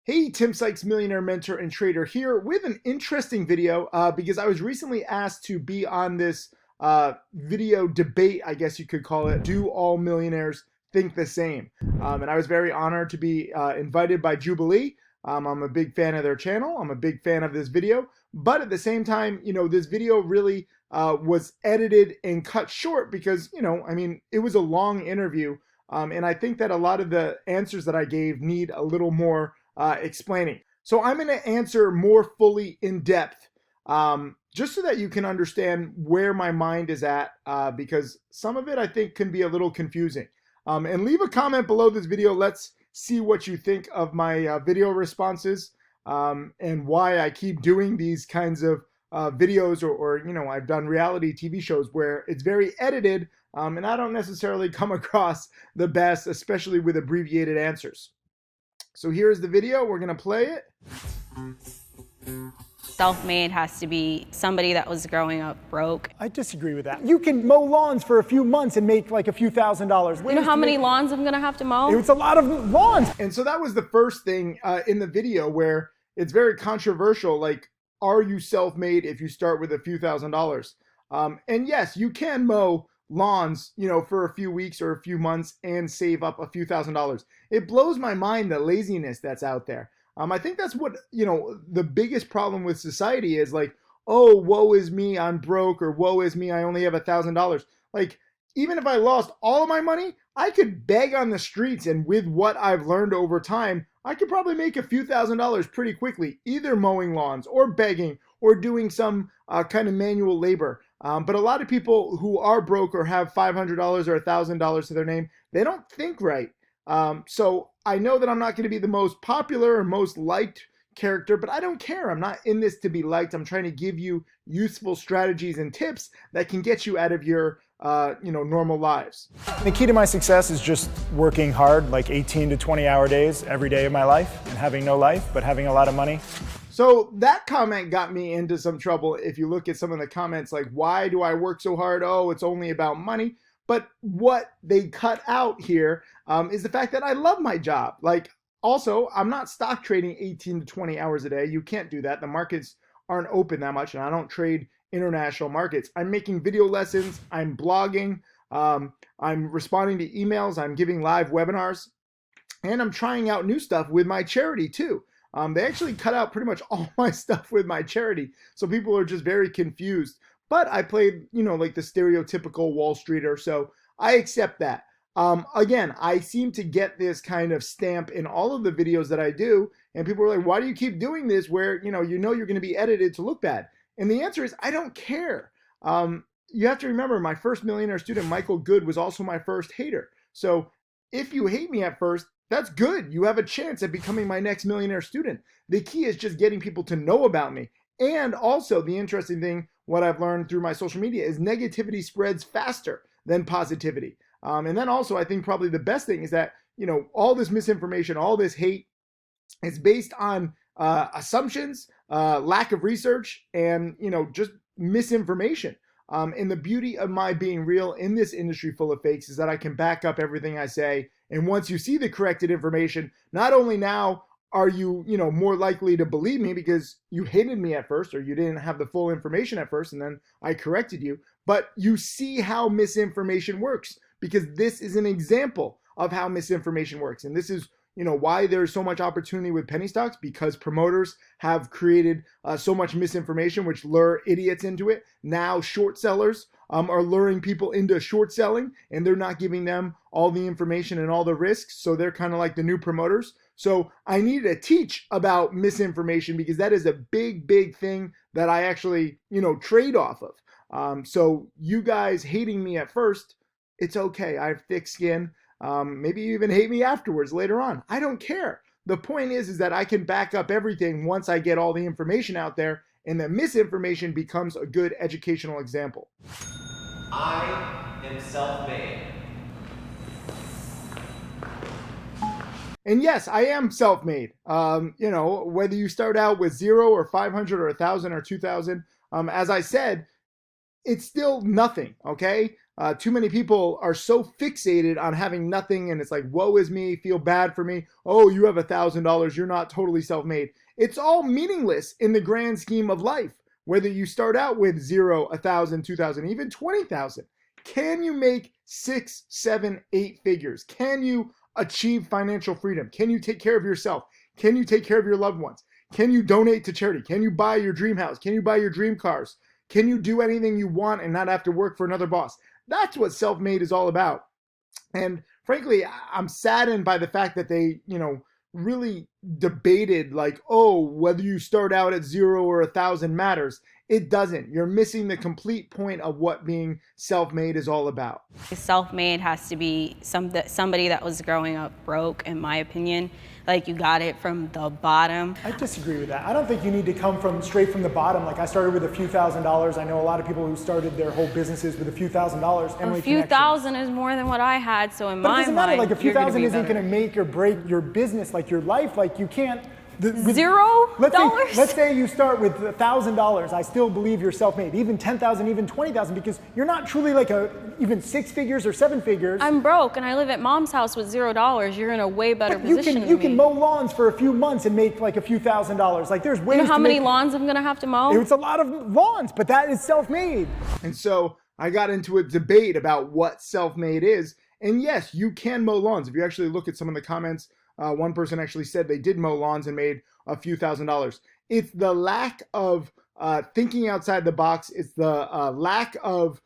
Hey, Tim Sykes, millionaire mentor and trader here with an interesting video because I was recently asked to be on this video debate, I guess you could call it. Do all millionaires think the same? And I was very honored to be invited by Jubilee. I'm a big fan of their channel. I'm a big fan of this video. But at the same time, this video really was edited and cut short because, it was a long interview. And I think that a lot of the answers that I gave need a little more explaining. So I'm going to answer more fully in depth, just so that you can understand where my mind is at, because some of it I think can be a little confusing. And leave a comment below this video. Let's see what you think of my video responses, and why I keep doing these kinds of videos, or I've done reality TV shows where it's very edited, and I don't necessarily come across the best, especially with abbreviated answers. So here's the video, we're gonna play it. Self-made has to be somebody that was growing up broke. I disagree with that. You can mow lawns for a few months and make like a few $1,000s. You know how many lawns I'm gonna have to mow? It's a lot of lawns. And so that was the first thing in the video where it's very controversial, like, are you self-made if you start with a few $1,000s? And yes, you can mow lawns, for a few weeks or a few months and save up a few $1,000s. It blows my mind, the laziness that's out there. I think that's what, the biggest problem with society is, like, oh, woe is me, I'm broke, or woe is me, I only have $1,000. Like, even if I lost all of my money, I could beg on the streets, and with what I've learned over time, I could probably make a few $1,000s pretty quickly, either mowing lawns or begging or doing some kind of manual labor. But a lot of people who are broke or have $500 or $1,000 to their name, they don't think right. So I know that I'm not going to be the most popular or most liked character, but I don't care. I'm not in this to be liked. I'm trying to give you useful strategies and tips that can get you out of your normal lives. The key to my success is just working hard, like 18 to 20-hour days every day of my life, and having no life, but having a lot of money. So that comment got me into some trouble. If you look at some of the comments, like, why do I work so hard? Oh, it's only about money. But what they cut out here is the fact that I love my job. Like, also, I'm not stock trading 18 to 20 hours a day. You can't do that. The markets aren't open that much, and I don't trade international markets. I'm making video lessons. I'm blogging. I'm responding to emails. I'm giving live webinars. And I'm trying out new stuff with my charity, too. They actually cut out pretty much all my stuff with my charity. So people are just very confused. But I played, like the stereotypical Wall Streeter, so I accept that. Again, I seem to get this kind of stamp in all of the videos that I do, and people are like, why do you keep doing this where, you're going to be edited to look bad? And the answer is, I don't care. You have to remember, my first millionaire student, Michael Good, was also my first hater. So if you hate me at first, that's good. You have a chance at becoming my next millionaire student. The key is just getting people to know about me. And also, the interesting thing, what I've learned through my social media, is negativity spreads faster than positivity. And then also, I think probably the best thing is that, all this misinformation, all this hate, is based on assumptions, lack of research, and, just misinformation. And the beauty of my being real in this industry full of fakes is that I can back up everything I say. And once you see the corrected information, not only now are you, more likely to believe me because you hated me at first, or you didn't have the full information at first, and then I corrected you, but you see how misinformation works, because this is an example of how misinformation works. And this is, why there's so much opportunity with penny stocks, because promoters have created so much misinformation, which lure idiots into it. Now short sellers are luring people into short selling, and they're not giving them all the information and all the risks. So they're kind of like the new promoters. So I needed to teach about misinformation, because that is a big, big thing that I actually, trade off of. So you guys hating me at first, it's okay. I have thick skin. Maybe you even hate me afterwards later on. I don't care. The point is that I can back up everything once I get all the information out there, and the misinformation becomes a good educational example. I am self-made. And yes, I am self-made. Whether you start out with 0 or 500 or 1,000 or 2,000, as I said, it's still nothing, okay? too many people are so fixated on having nothing, and it's like, woe is me, feel bad for me. Oh, you have $1,000, you're not totally self-made. It's all meaningless in the grand scheme of life. Whether you start out with 0, 1,000, 2,000, even 20,000. Can you make 6, 7, 8 figures? Can you achieve financial freedom? Can you take care of yourself? Can you take care of your loved ones? Can you donate to charity? Can you buy your dream house? Can you buy your dream cars? Can you do anything you want and not have to work for another boss? That's what self-made is all about. And frankly, I'm saddened by the fact that they, really debated like, oh, whether you start out at 0 or 1,000 matters. It doesn't. You're missing the complete point of what being self-made is all about. Self-made has to be somebody that was growing up broke, in my opinion. Like, you got it from the bottom. I disagree with that. I don't think you need to come straight from the bottom. Like, I started with a few $1,000s. I know a lot of people who started their whole businesses with a few $1,000s. A few thousand is more than what I had, so in but my it doesn't mind, matter. Like, a few thousand isn't better. going to make or break your business, like your life. Like, you can't. $0? Let's say you start with $1,000. I still believe you're self-made. Even 10,000, even 20,000, because you're not truly like even 6 figures or 7 figures. I'm broke and I live at mom's house with $0. You're in a way better but position than me. You can mow lawns for a few months and make like a few $1,000s. Like, there's ways. You know how to many lawns I'm gonna have to mow? It's a lot of lawns, but that is self-made. And so I got into a debate about what self-made is. And yes, you can mow lawns. If you actually look at some of the comments, one person actually said they did mow lawns and made a few $1,000s. It's the lack of thinking outside the box. It's the lack of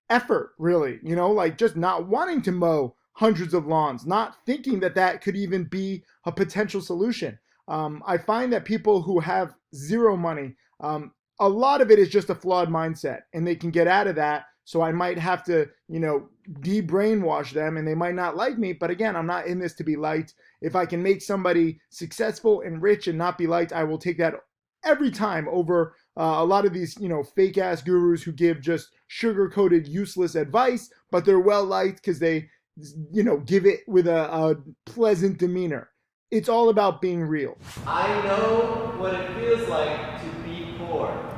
effort, really. Like just not wanting to mow hundreds of lawns, not thinking that that could even be a potential solution. I find that people who have zero money, a lot of it is just a flawed mindset, and they can get out of that. So I might have to, de-brainwash them, and they might not like me. But again, I'm not in this to be liked. If I can make somebody successful and rich and not be liked, I will take that every time over a lot of these, fake ass gurus who give just sugar-coated, useless advice, but they're well liked because they, give it with a pleasant demeanor. It's all about being real. I know what it feels like to be poor.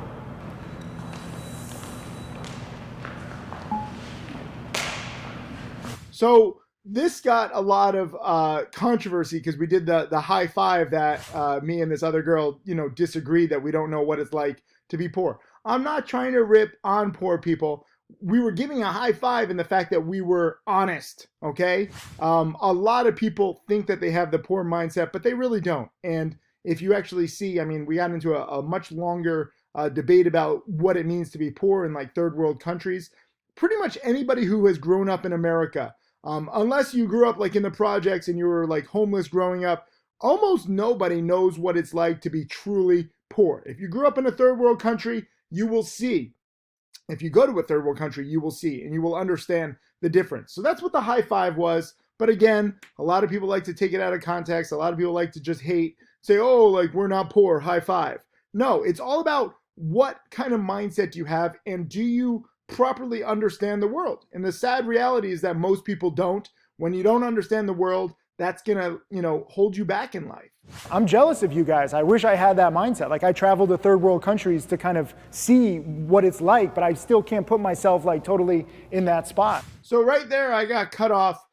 So this got a lot of controversy because we did the high five that me and this other girl, disagreed that we don't know what it's like to be poor. I'm not trying to rip on poor people. We were giving a high five in the fact that we were honest, okay? A lot of people think that they have the poor mindset, but they really don't. And if you actually see, we got into a much longer debate about what it means to be poor in like third world countries. Pretty much anybody who has grown up in America, unless you grew up like in the projects and you were like homeless growing up, almost nobody knows what it's like to be truly poor. If you grew up in a third world country, you will see. If you go to a third world country, you will see and you will understand the difference. So that's what the high five was. But again, a lot of people like to take it out of context. A lot of people like to just hate, say, oh, like we're not poor, high five. No, it's all about what kind of mindset do you have, and do you properly understand the world? And the sad reality is that most people don't. When you don't understand the world, that's gonna, hold you back in life. I'm jealous of you guys. I wish I had that mindset. Like, I traveled to third world countries to kind of see what it's like, but I still can't put myself like totally in that spot. So right there, I got cut off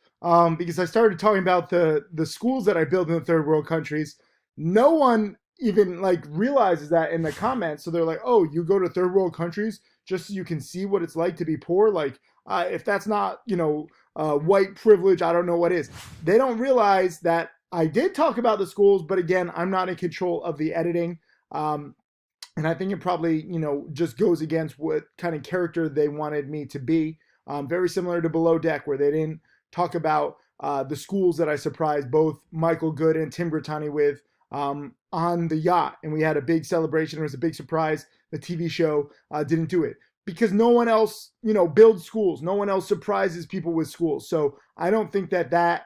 because I started talking about the schools that I built in the third world countries. No one even like realizes that in the comments. So they're like, oh, you go to third world countries just so you can see what it's like to be poor? Like, if that's not, white privilege, I don't know what is. They don't realize that I did talk about the schools, but again, I'm not in control of the editing. And I think it probably, just goes against what kind of character they wanted me to be. Very similar to Below Deck, where they didn't talk about the schools that I surprised both Michael Good and Tim Grittani with on the yacht. And we had a big celebration. It was a big surprise. The TV show didn't do it because no one else, builds schools. No one else surprises people with schools. So I don't think that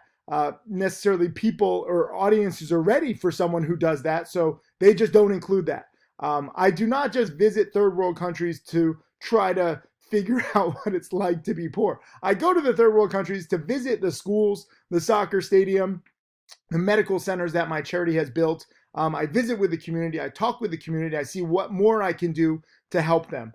necessarily people or audiences are ready for someone who does that. So they just don't include that. I do not just visit third world countries to try to figure out what it's like to be poor. I go to the third world countries to visit the schools, the soccer stadium, the medical centers that my charity has built. I visit with the community. I talk with the community. I see what more I can do to help them.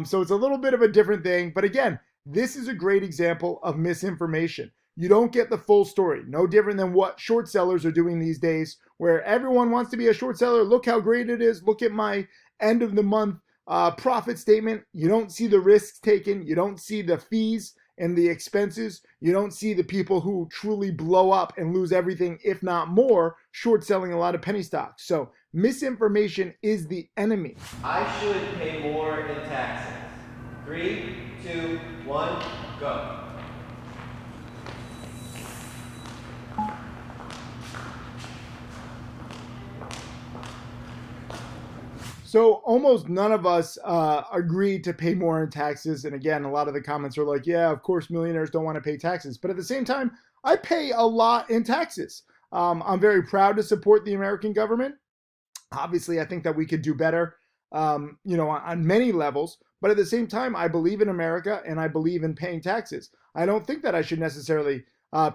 So it's a little bit of a different thing. But again, This is a great example of misinformation. You don't get the full story. No different than what short sellers are doing these days, where everyone wants to be a short seller. Look how great it is. Look at my end of the month profit statement. You don't see the risks taken. You don't see the fees and the expenses. You don't see the people who truly blow up and lose everything, if not more, short selling a lot of penny stocks. So misinformation is the enemy. I should pay more in taxes. 3, 2, 1, go. So almost none of us agreed to pay more in taxes. And again, a lot of the comments are like, yeah, of course, millionaires don't want to pay taxes. But at the same time, I pay a lot in taxes. I'm very proud to support the American government. Obviously, I think that we could do better, on many levels. But at the same time, I believe in America and I believe in paying taxes. I don't think that I should necessarily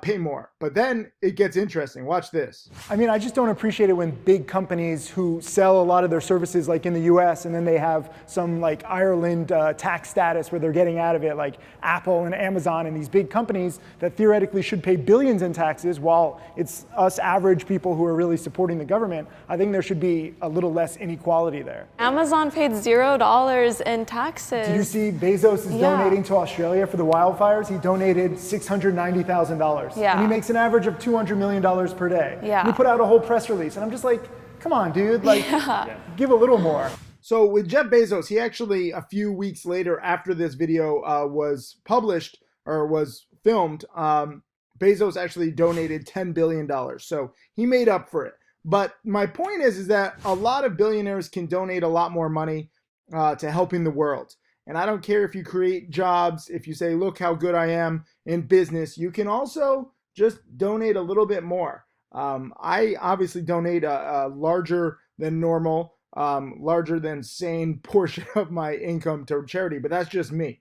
pay more. But then it gets interesting. Watch this. I mean, I just don't appreciate it when big companies who sell a lot of their services like in the US and then they have some like Ireland tax status where they're getting out of it, like Apple and Amazon and these big companies that theoretically should pay billions in taxes while it's us average people who are really supporting the government. I think there should be a little less inequality there. Amazon paid $0 in taxes. Did you see Bezos is donating to Australia for the wildfires? He donated $690,000. Yeah. And he makes an average of $200 million per day. Yeah. And he put out a whole press release. And I'm just like, come on, dude, like, give a little more. So with Jeff Bezos, he actually, a few weeks later after this video was published or was filmed, Bezos actually donated $10 billion. So he made up for it. But my point is that a lot of billionaires can donate a lot more money to helping the world. And I don't care if you create jobs, if you say, look how good I am in business, you can also just donate a little bit more. I obviously donate a larger than normal, larger than sane portion of my income to charity, but that's just me.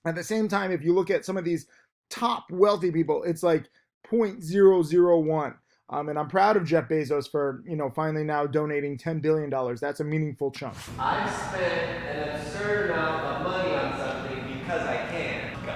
At the same time, if you look at some of these top wealthy people, it's like 0.001. And I'm proud of Jeff Bezos for, finally now donating $10 billion. That's a meaningful chunk. I've spent an absurd amount of money on something because I can. Go.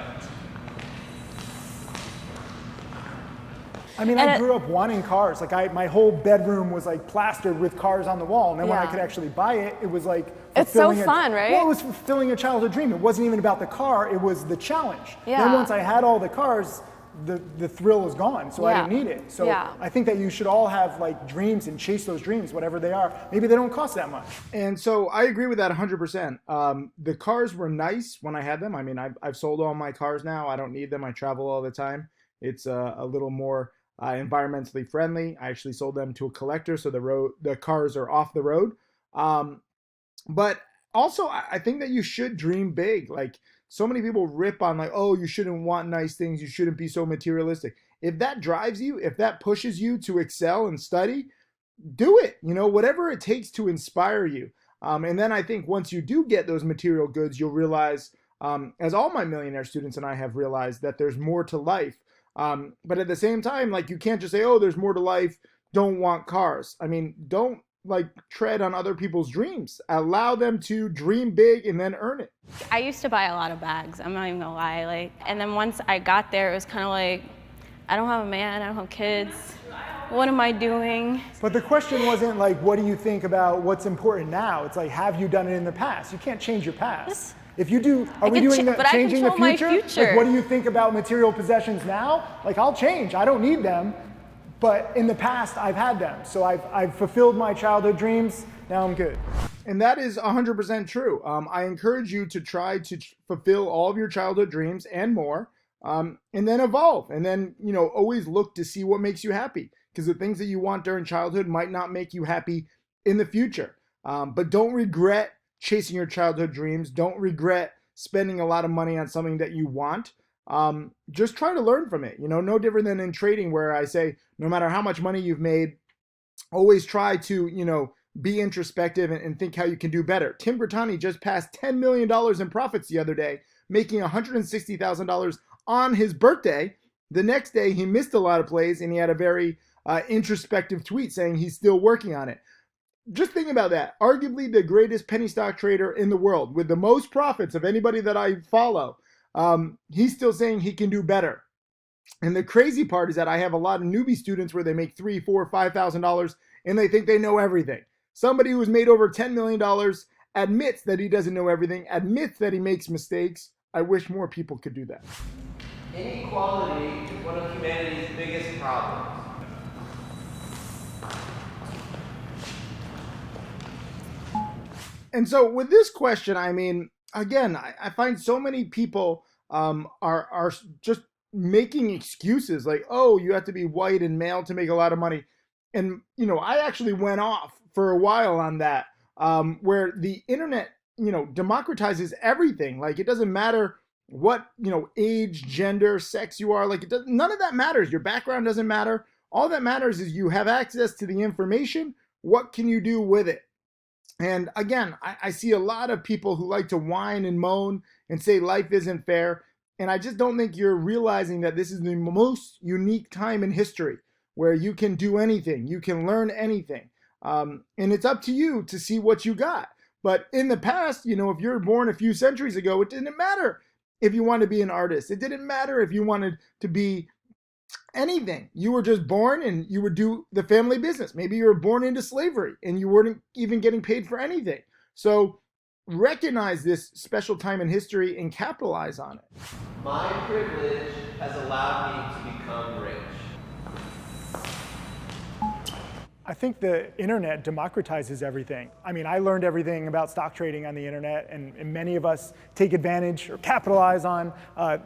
I mean, I grew up wanting cars. Like my whole bedroom was like plastered with cars on the wall. And then when I could actually buy it, it was like it's so fun, right? Well, it was fulfilling a childhood dream. It wasn't even about the car. It was the challenge. Yeah. Then once I had all the cars, the thrill was gone, so I didn't need it. So I think that you should all have like dreams and chase those dreams, whatever they are. Maybe they don't cost that much. And so I agree with that 100%. The cars were nice when I had them. I mean, I've sold all my cars now. I don't need them. I travel all the time. It's a little more environmentally friendly. I actually sold them to a collector, so the cars are off the road. But also, I think that you should dream big. Like, so many people rip on like, oh, you shouldn't want nice things. You shouldn't be so materialistic. If that drives you, if that pushes you to excel and study, do it. Whatever it takes to inspire you. And then I think once you do get those material goods, you'll realize, as all my millionaire students and I have realized, that there's more to life. But at the same time, like, you can't just say, oh, there's more to life, don't want cars. I mean, don't like tread on other people's dreams. Allow them to dream big and then earn it. I used to buy a lot of bags, I'm not even gonna lie. And then once I got there, it was kind of like, I don't have a man, I don't have kids. What am I doing? But the question wasn't like, what do you think about what's important now? It's like, have you done it in the past? You can't change your past. If you do, are we doing changing the future? Like, what do you think about material possessions now? Like, I'll change, I don't need them. But in the past, I've had them. So I've fulfilled my childhood dreams. Now I'm good. And that is 100% true. I encourage you to try to fulfill all of your childhood dreams and more, and then evolve. And then, always look to see what makes you happy. Because the things that you want during childhood might not make you happy in the future. But don't regret chasing your childhood dreams. Don't regret spending a lot of money on something that you want. Just try to learn from it. No different than in trading, where I say, no matter how much money you've made, always try to, be introspective and think how you can do better. Tim Grittani just passed $10 million in profits the other day, making $160,000 on his birthday. The next day, he missed a lot of plays and he had a very introspective tweet saying he's still working on it. Just think about that. Arguably the greatest penny stock trader in the world with the most profits of anybody that I follow. he's still saying he can do better. And the crazy part is that I have a lot of newbie students where they make $3,000, $4,000, $5,000 and they think they know everything. Somebody who's made over $10 million admits that he doesn't know everything, admits that he makes mistakes. I wish more people could do that. Inequality is one of humanity's biggest problems. And so with this question, I mean, again, I find so many people are just making excuses like, oh, you have to be white and male to make a lot of money. And, you know, I actually went off for a while on that, where the internet, you know, democratizes everything. Like, it doesn't matter what, you know, age, gender, sex you are. Like, none of that matters. Your background doesn't matter. All that matters is you have access to the information. What can you do with it? And again, I see a lot of people who like to whine and moan and say life isn't fair. And I just don't think you're realizing that this is the most unique time in history where you can do anything, you can learn anything. And it's up to you to see what you got. But in the past, you know, if you're born a few centuries ago, it didn't matter if you wanted to be an artist. It didn't matter if you wanted to be anything. You were just born and you would do the family business. Maybe you were born into slavery and you weren't even getting paid for anything. So recognize this special time in history and capitalize on it. My privilege has allowed me to become rich. I think the internet democratizes everything. I mean, I learned everything about stock trading on the internet, and many of us take advantage or capitalize on,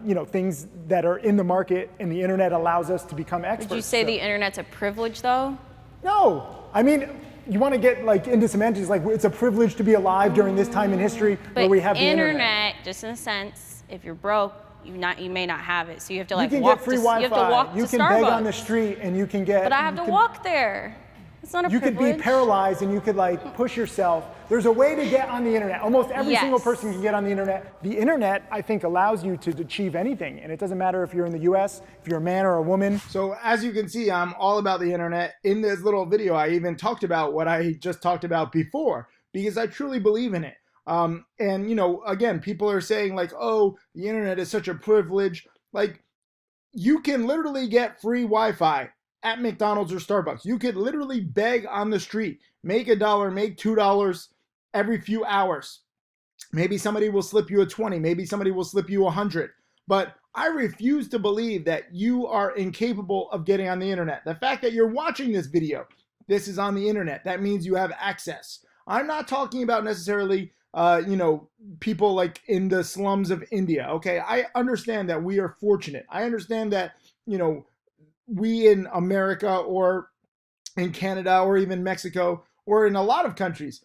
you know, things that are in the market, and the internet allows us to become experts. Would you say the internet's a privilege, though? No, I mean, you want to get like into semantics, like it's a privilege to be alive during this time in history where we have the internet. Just in a sense, if you're broke, you may not have it, so you have to like you can walk get free to, Wi-Fi. you have to walk you to can Starbucks. beg on the street, and you can get. But I have to walk there. It's not a you privilege. could be paralyzed and you could like push yourself. There's a way to get on the internet. Almost every single person can get on the internet. The internet, I think, allows you to achieve anything. And it doesn't matter if you're in the US, if you're a man or a woman. So as you can see, I'm all about the internet. In this little video, I even talked about what I just talked about before, because I truly believe in it. And, you know, again, people are saying like, oh, the internet is such a privilege. Like, you can literally get free Wi-Fi at McDonald's or Starbucks. You could literally beg on the street, make $1, make $2 every few hours. Maybe somebody will slip you a 20, maybe somebody will slip you 100. But I refuse to believe that you are incapable of getting on the internet. The fact that you're watching this video, this is on the internet. That means you have access. I'm not talking about necessarily you know, people like in the slums of India. Okay, I understand that we are fortunate. I understand that, you know, we in America or in Canada or even Mexico or in a lot of countries,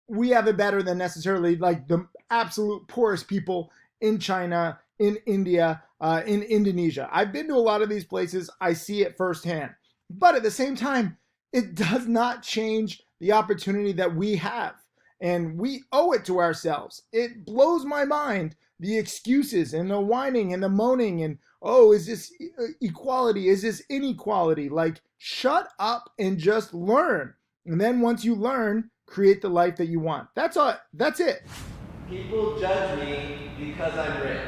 we have it better than necessarily like the absolute poorest people in China, in India, in Indonesia. I've been to a lot of these places. I see it firsthand. But at the same time, it does not change the opportunity that we have. And we owe it to ourselves. It blows my mind, the excuses and the whining and the moaning and, oh, is this equality? Is this inequality? Like, shut up and just learn. And then once you learn, create the life that you want. That's all. That's it. People judge me because I'm rich.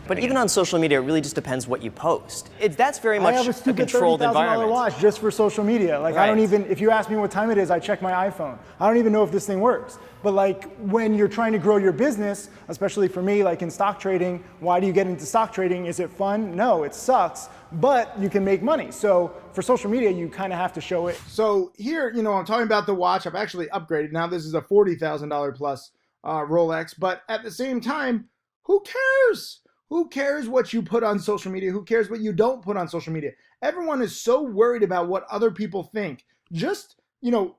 But even on social media, it really just depends what you post. That's very much I have a a stupid controlled $30,000 environment. watch just for social media. Like, I don't even, if you ask me what time it is, I check my iPhone. I don't even know if this thing works. But like, when you're trying to grow your business, especially for me, like in stock trading, why do you get into stock trading? Is it fun? No, it sucks, but you can make money. So for social media, you kind of have to show it. So here, you know, I'm talking about the watch. I've actually upgraded. Now this is a $40,000 plus Rolex, but at the same time, who cares? Who cares what you put on social media? Who cares what you don't put on social media? Everyone is so worried about what other people think. Just, you know,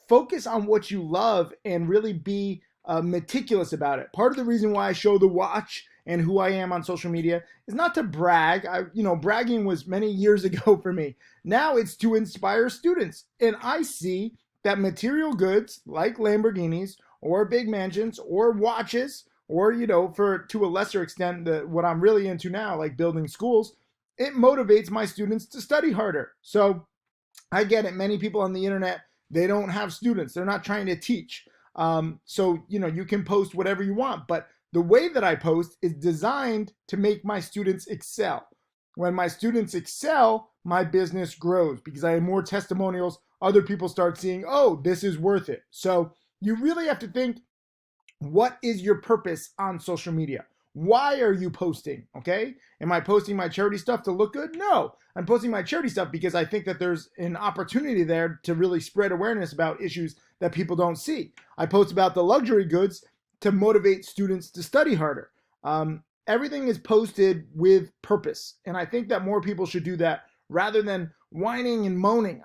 focus on what you love and really be meticulous about it. Part of the reason why I show the watch and who I am on social media is not to brag. You know, bragging was many years ago for me. Now it's to inspire students. And I see that material goods like Lamborghinis or big mansions or watches, or, you know, to a lesser extent, what I'm really into now, like building schools, it motivates my students to study harder. So I get it. Many people on the internet, they don't have students. They're not trying to teach. So, you can post whatever you want, but the way that I post is designed to make my students excel. When my students excel, my business grows because I have more testimonials. Other people start seeing, oh, this is worth it. So you really have to think, what is your purpose on social media? Why are you posting? Okay. Am I posting my charity stuff to look good? No, I'm posting my charity stuff because I think that there's an opportunity there to really spread awareness about issues that people don't see. I post about the luxury goods to motivate students to study harder. Everything is posted with purpose. And I think that more people should do that rather than whining and moaning.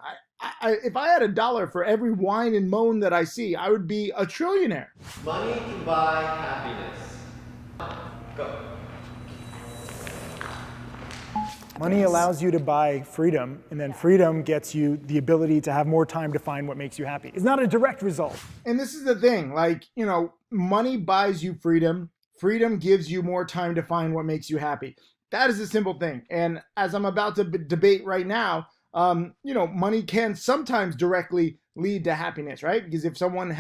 If I had $1 for every whine and moan that I see, I would be a trillionaire. Money can buy happiness. Go. Money allows you to buy freedom, and then freedom gets you the ability to have more time to find what makes you happy. It's not a direct result. And this is the thing, money buys you freedom. Freedom gives you more time to find what makes you happy. That is a simple thing. And as I'm about to debate right now, money can sometimes directly lead to happiness, right? Because if someone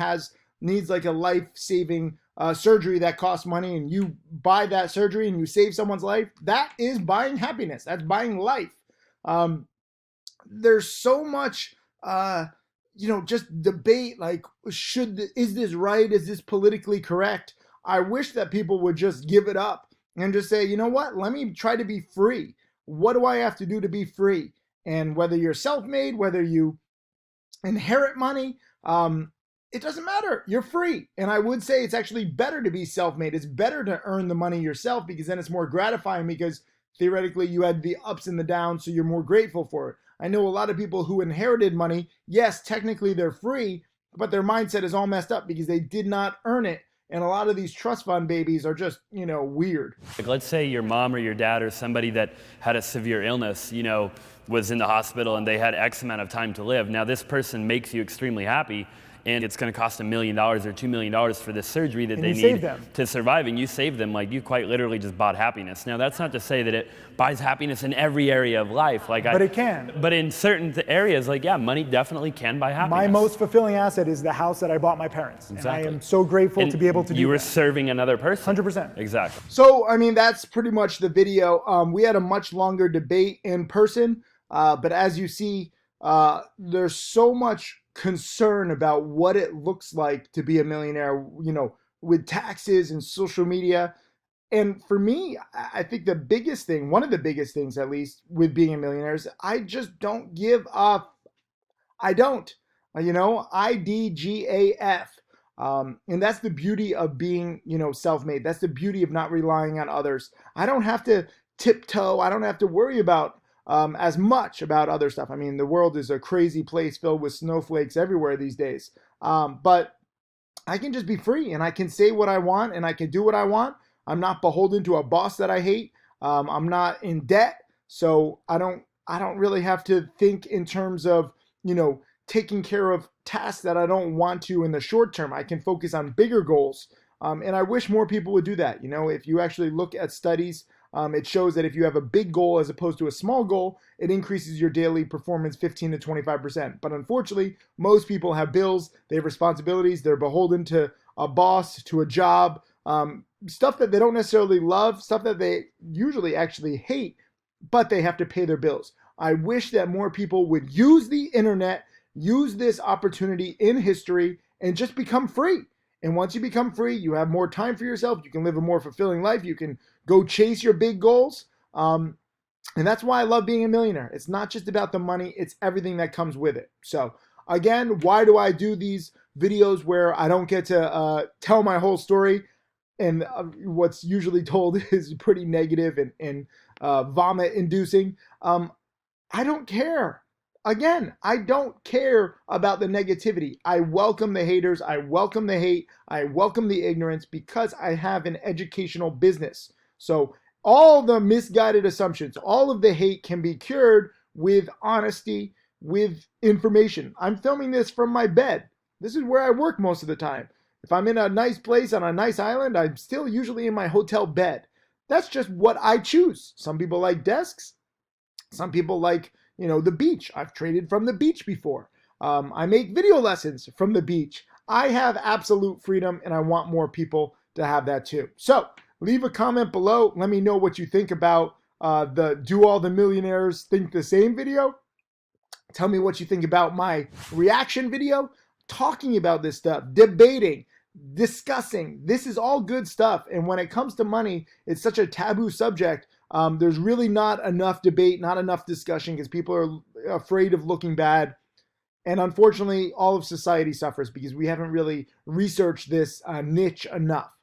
needs like a life-saving surgery that costs money, and you buy that surgery and you save someone's life, that is buying happiness. That's buying life. There's so much, just debate, like, is this right? Is this politically correct? I wish that people would just give it up and just say, you know what? Let me try to be free. What do I have to do to be free? And whether you're self-made, whether you inherit money, it doesn't matter. You're free. And I would say it's actually better to be self-made. It's better to earn the money yourself because then it's more gratifying because theoretically you had the ups and the downs, so you're more grateful for it. I know a lot of people who inherited money. Yes, technically they're free, but their mindset is all messed up because they did not earn it. And a lot of these trust fund babies are just, weird. Like, let's say your mom or your dad or somebody that had a severe illness, was in the hospital and they had X amount of time to live. Now this person makes you extremely happy, and it's going to cost $1 million or $2 million for this surgery that they need to survive, and you save them. Like, you quite literally just bought happiness. Now that's not to say that it buys happiness in every area of life. But it can. But in certain areas, money definitely can buy happiness. My most fulfilling asset is the house that I bought my parents. Exactly. And I am so grateful to be able to do that. You were serving another person. 100%. Exactly. So, that's pretty much the video. We had a much longer debate in person, but as you see, there's so much concern about what it looks like to be a millionaire, with taxes and social media. And for me, I think the biggest thing, one of the biggest things at least with being a millionaire, is I just don't give up. I don't, IDGAF. And that's the beauty of being, self-made. That's the beauty of not relying on others. I don't have to tiptoe. I don't have to worry about as much about other stuff. The world is a crazy place filled with snowflakes everywhere these days. But I can just be free, and I can say what I want, and I can do what I want. I'm not beholden to a boss that I hate. I'm not in debt, so I don't really have to think in terms of, taking care of tasks that I don't want to in the short term. I can focus on bigger goals. And I wish more people would do that. If you actually look at studies, it shows that if you have a big goal as opposed to a small goal, it increases your daily performance 15 to 25%. But unfortunately, most people have bills, they have responsibilities, they're beholden to a boss, to a job, stuff that they don't necessarily love, stuff that they usually actually hate, but they have to pay their bills. I wish that more people would use the internet, use this opportunity in history, and just become free. And once you become free, you have more time for yourself. You can live a more fulfilling life. You can go chase your big goals. And that's why I love being a millionaire. It's not just about the money. It's everything that comes with it. So again, why do I do these videos where I don't get to tell my whole story? And what's usually told is pretty negative and vomit inducing. I don't care. Again, I don't care about the negativity. I welcome the haters. I welcome the hate. I welcome the ignorance because I have an educational business. So all the misguided assumptions, all of the hate can be cured with honesty, with information. I'm filming this from my bed. This is where I work most of the time. If I'm in a nice place on a nice island, I'm still usually in my hotel bed. That's just what I choose. Some people like desks. Some people like, the beach. I've traded from the beach before. I make video lessons from the beach. I have absolute freedom, and I want more people to have that too. So leave a comment below. Let me know what you think about the Do All the Millionaires Think the Same video. Tell me what you think about my reaction video, talking about this stuff, debating, discussing. This is all good stuff. And when it comes to money, it's such a taboo subject. There's really not enough debate, not enough discussion, because people are afraid of looking bad. And unfortunately, all of society suffers because we haven't really researched this niche enough.